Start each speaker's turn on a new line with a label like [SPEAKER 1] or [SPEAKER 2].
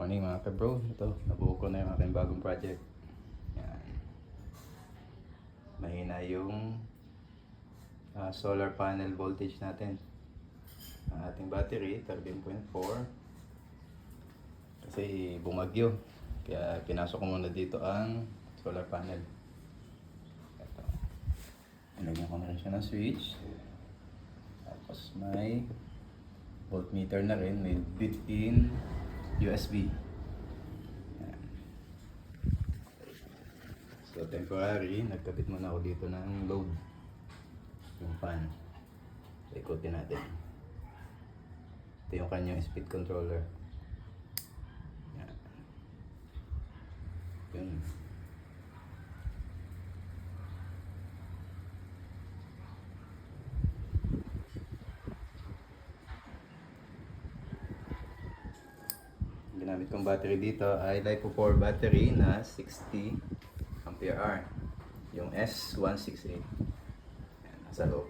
[SPEAKER 1] Morning mga ka-bro. Ito, nabuo ko na yung aking bagong project. Yan. Mahina yung solar panel voltage natin. Ang ating battery, 13.4. Kasi bumagyo. Kaya pinasok ko muna dito ang solar panel. Ito. Nilagyan ko na rin siya ng switch. Tapos may voltmeter na rin. May built-in USB. Yan. So temporary, nagkabit muna ako dito ng load. Yung fan. So ikutin natin. Ito yung kanyang speed controller. Yan. Yun. Ginamit kong battery dito ay LiPo4 battery na 60 ampere hour. Yung S168. Yan, nasa loob.